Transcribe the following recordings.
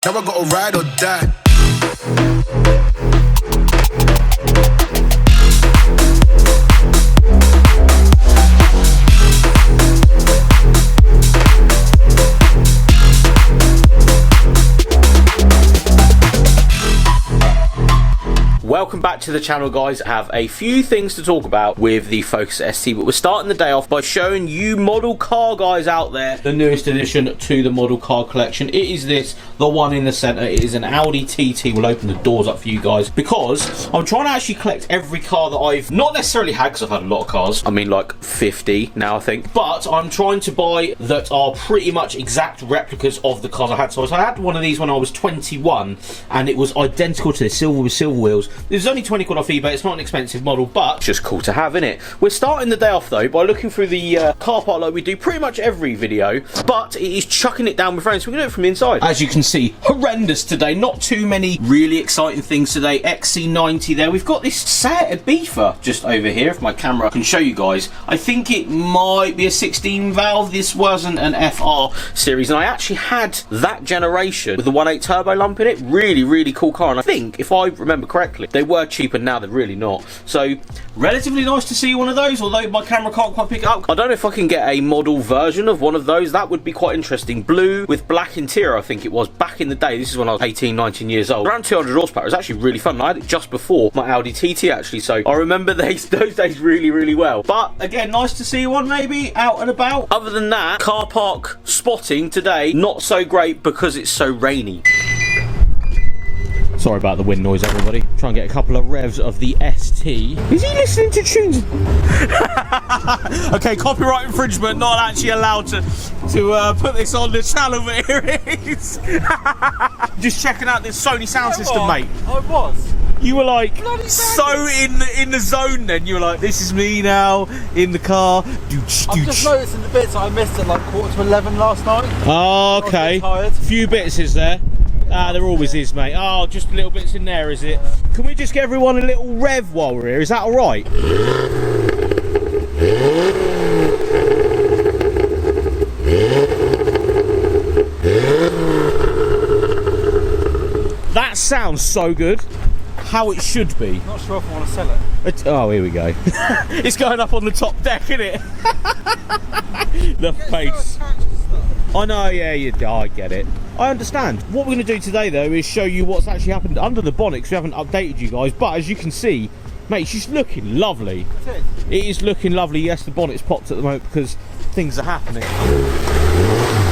Now I gotta ride or die. Welcome back to the channel, guys. I have a few things to talk about with the Focus ST, but we're starting the day off by showing you model car guys out there the newest addition to the model car collection. It is this, the one in the center. It is an Audi TT. We'll open the doors up for you guys because I'm trying to actually collect every car that I've not necessarily had, because I've had a lot of cars. I mean, like 50 now, I think, but I'm trying to buy that are pretty much exact replicas of the cars I had. So I had one of these when I was 21 and it was identical to this, silver with silver wheels. There's only 20 quid off eBay. It's not an expensive model, but just cool to have, innit? We're starting the day off though by looking through the car park like we do pretty much every video, but it is chucking it down with friends. We're gonna do it from the inside. As you can see, horrendous today. Not too many really exciting things today. XC90 there. We've got this Seat Cupra just over here. If my camera can show you guys, I think it might be a 16 valve. This wasn't an FR series, and I actually had that generation with the 1.8 turbo lump in it. Really, really cool car, and I think if I remember correctly, they were cheaper. Now they're really not. So relatively nice to see one of those, although my camera can't quite pick it up. I don't know if I can get a model version of one of those. That would be quite interesting. Blue with black interior, I think it was, back in the day. This is when I was 18, 19 years old. Around 200 horsepower. It was actually really fun. I had it just before my Audi TT actually, so I remember those days really, really well. But again, nice to see one maybe out and about. Other than that, car park spotting today, not so great because it's so rainy. Sorry about the wind noise, everybody. Try and get a couple of revs of the ST. Is he listening to tunes? Okay, copyright infringement. Not actually allowed to put this on the channel, but here it is. Just checking out this Sony sound system, mate. I was. You were like so in the zone. Then you were like, "This is me now in the car." I'm just noticing the bits I missed at like 11:15 last night. Oh, okay. Few bits is there. Ah, there always is, mate. Oh, just little bits in there, is it? Can we just get everyone a little rev while we're here? Is that all right? That sounds so good. How it should be. Not sure if I want to sell it. Oh, here we go. It's going up on the top deck, isn't it? The face. I know, yeah, I get it. I understand. What we're going to do today, though, is show you what's actually happened under the bonnet, because we haven't updated you guys. But as you can see, mate, she's looking lovely. It is looking lovely. Yes, the bonnet's popped at the moment because things are happening.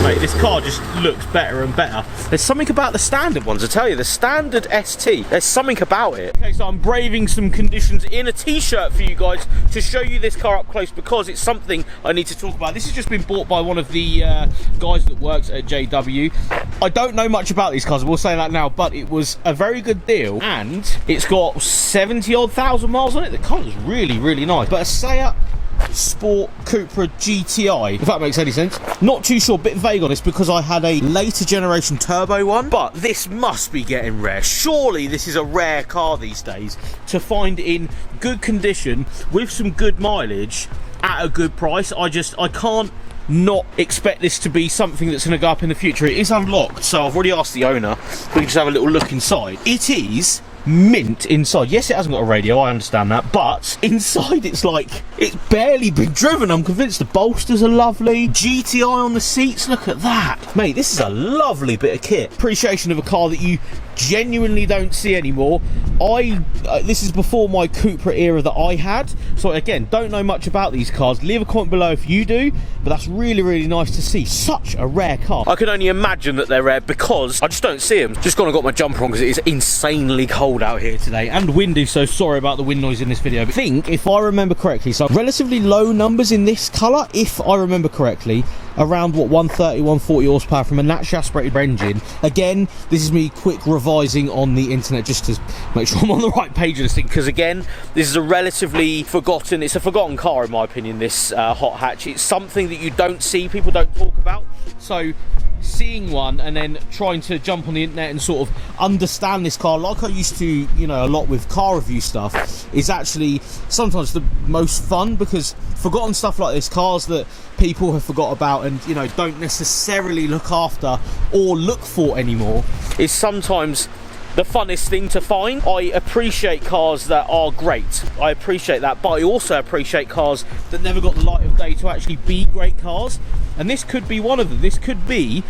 Mate, this car just looks better and better. There's something about the standard ones, I tell you. The standard ST, there's something about it. Okay, so I'm braving some conditions in a t-shirt for you guys to show you this car up close because it's something I need to talk about. This has just been bought by one of the guys that works at JW. I don't know much about these cars, I will say that now, but it was a very good deal, and it's got 70-odd thousand miles on it. The car is really, really nice. But a Seat Sport Cupra GTi, if that makes any sense. Not too sure, bit vague on this because I had a later generation turbo one, but this must be getting rare. Surely this is a rare car these days to find in good condition with some good mileage at a good price. I can't not expect this to be something that's going to go up in the future. It is unlocked, so I've already asked the owner. We can just have a little look inside. It is mint inside. Yes, it hasn't got a radio, I understand that, but inside it's like it's barely been driven. I'm convinced the bolsters are lovely. GTI on the seats, look at that, mate. This is a lovely bit of kit. Appreciation of a car that you genuinely don't see anymore. This is before my Cupra era that I had, so again, don't know much about these cars. Leave a comment below if you do, but that's really, really nice to see. Such a rare car. I can only imagine that they're rare because I just don't see them. Just gone and got my jumper on because it is insanely cold out here today and windy, so sorry about the wind noise in this video. But I think, if I remember correctly, so relatively low numbers in this colour, if I remember correctly, around what, 130, 140 horsepower from a naturally aspirated engine. Again, this is me quick revising on the internet just to make sure I'm on the right page of this thing, because again, this is a relatively forgotten, it's a forgotten car in my opinion, this hot hatch. It's something that you don't see, people don't talk about, so seeing one and then trying to jump on the internet and sort of understand this car like I used to, you know, a lot with car review stuff, is actually sometimes the most fun, because forgotten stuff like this, cars that people have forgot about and, you know, don't necessarily look after or look for anymore, is sometimes the funnest thing to find. I appreciate cars that are great, I appreciate that, but I also appreciate cars that never got the light of day to actually be great cars, and this could be one of them. This could be,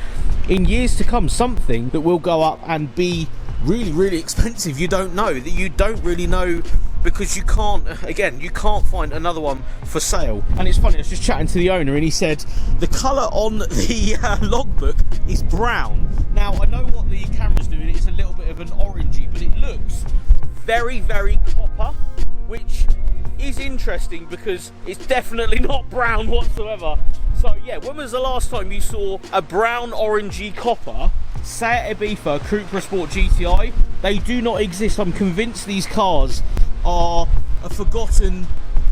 in years to come, something that will go up and be really, really expensive. You don't know, that you don't really know, because you can't, again, you can't find another one for sale. And it's funny, I was just chatting to the owner and he said the colour on the logbook is brown. Now, I know what the camera's doing, it's a little bit of an orangey, but it looks very, very copper, which is interesting because it's definitely not brown whatsoever. So yeah, when was the last time you saw a brown orangey copper Seat Cupra Sport GTi? They do not exist. I'm convinced these cars are a forgotten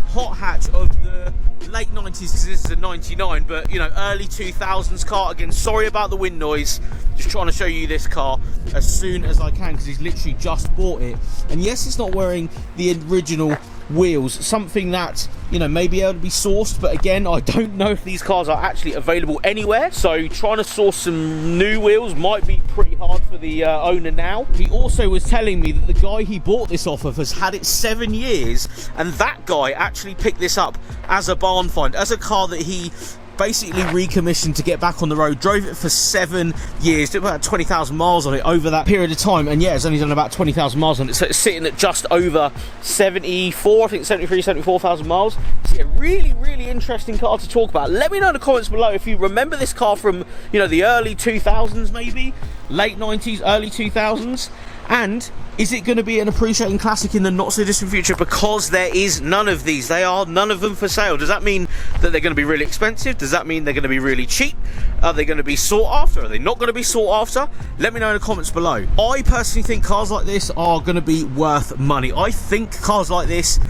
hot hatch of the late 90s, because this is a 99, but you know, early 2000s car. Again, sorry about the wind noise, just trying to show you this car as soon as I can, because he's literally just bought it. And yes, it's not wearing the original wheels, something that, you know, may be able to be sourced, but again, I don't know if these cars are actually available anywhere, so trying to source some new wheels might be pretty hard for the owner now. He also was telling me that the guy he bought this off of has had it 7 years, and that guy actually picked this up as a barn find, as a car that he basically recommissioned to get back on the road, drove it for 7 years, did about 20,000 miles on it over that period of time, and yeah, it's only done about 20,000 miles on it, so it's sitting at just over 74, I think 73, 74,000 miles. So yeah, really, really interesting car to talk about. Let me know in the comments below if you remember this car from, you know, the early 2000s, maybe late 90s, early 2000s, and is it going to be an appreciating classic in the not so distant future? Because there is none of these. They are none of them for sale. Does that mean that they're going to be really expensive? Does that mean they're going to be really cheap? Are they going to be sought after? Are they not going to be sought after? Let me know in the comments below. I personally think cars like this are going to be worth money. I think cars like this,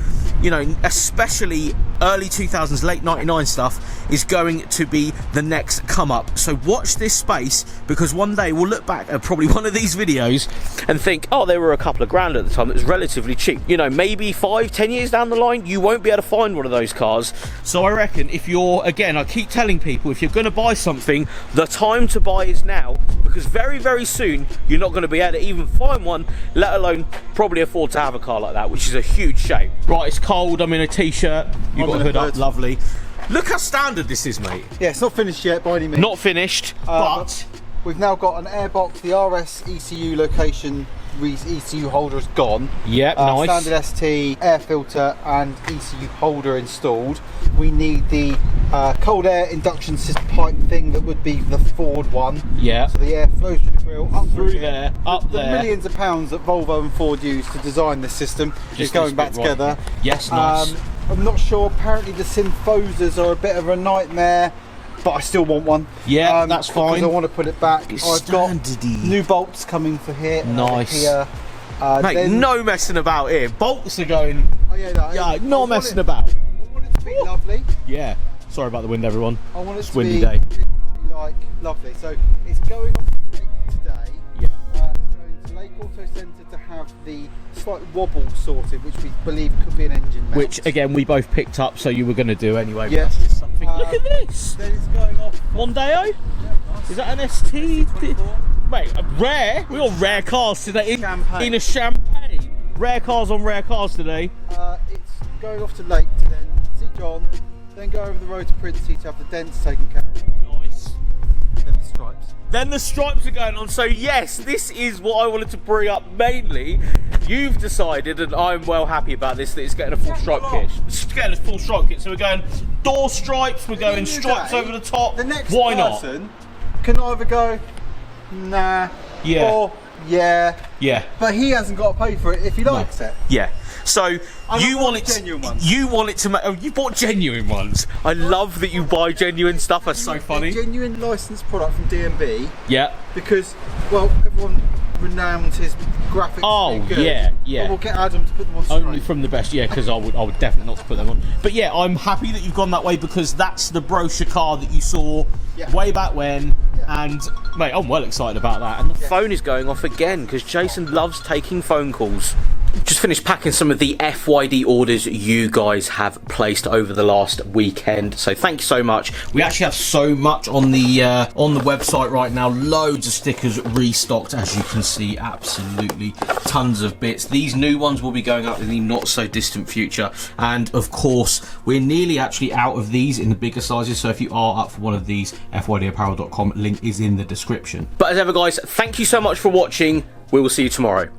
you know, especially early 2000s, late 99 stuff, is going to be the next come up. So watch this space, because one day we'll look back at probably one of these videos and think, oh, they were a couple of grand at the time. It was relatively cheap. You know, maybe 5-10 years down the line, you won't be able to find one of those cars. So I reckon if you're, again, I keep telling people, if you're going to buy something, the time to buy is now, because very, very soon you're not going to be able to even find one, let alone probably afford to have a car like that, which is a huge shame. Right, it's cold, I'm in a t-shirt, you've got a hood up, lovely. Look how standard this is, mate. Yeah, it's not finished yet by any means. Not finished, but we've now got an airbox. The RS ECU location, ECU holder is gone. Yep, nice. Standard ST, air filter and ECU holder installed. We need the cold air induction system pipe thing that would be the Ford one. Yeah. So the air flows through the grill, up through there, up there. The millions of pounds that Volvo and Ford used to design this system is going back together. Yes, nice. I'm not sure, apparently the synthosers are a bit of a nightmare, but I still want one. Yeah, that's fine. Because I want to put it back. It's I've standardy. got new bolts coming for here. Nice. Here. Mate, then, no messing about here. Bolts are going. Oh yeah, no, yeah, not messing about. I want it to be lovely. Yeah. Sorry about the wind, everyone. I want it to windy be day. Like lovely. So it's going off the lake today. Yeah. It's going to Lake Auto Centre to have the slight wobble sorted, which we believe could be an engine mount. Which again we both picked up, so you were going to do anyway. Yes. Yeah. Something. Look at this. Then it's going off. Mondeo? Yeah, nice. Is that an ST? Mate, rare. We got rare cars today in a Champagne. Rare cars on rare cars today. It's going off to Lake to then see John, then go over the road to Princey to have the dents taken care of. Nice. Then the stripes. Then the stripes are going on. So yes, this is what I wanted to bring up mainly. You've decided, and I'm well happy about this, that it's getting a full stripe kit. It's getting a full stripe kit. So we're going door stripes, we're going stripes over the top. The next Why person can either go, nah, yeah, or yeah. Yeah. But he hasn't got to pay for it if he likes it. Yeah. So you want it genuine ones. You want it to make. Oh, you bought genuine ones. I love that you buy genuine stuff. That's so funny. A genuine licensed product from DMB. Yeah. Because, well, everyone renowns his graphics. Oh good, yeah, yeah. But we'll get Adam to put them on straight. Only from the best, yeah. Because I would definitely not put them on. But yeah, I'm happy that you've gone that way, because that's the brochure car that you saw way back when, and mate, I'm well excited about that. And the phone is going off again because Jason loves taking phone calls. Just finished packing some of the FYD orders you guys have placed over the last weekend, so thank you so much. We actually have so much on the website right now. Loads of stickers restocked, as you can see. Absolutely tons of bits. These new ones will be going up in the not so distant future, and of course we're nearly actually out of these in the bigger sizes, so if you are up for one of these, fydapparel.com, link is in the description. But as ever guys, thank you so much for watching. We will see you tomorrow.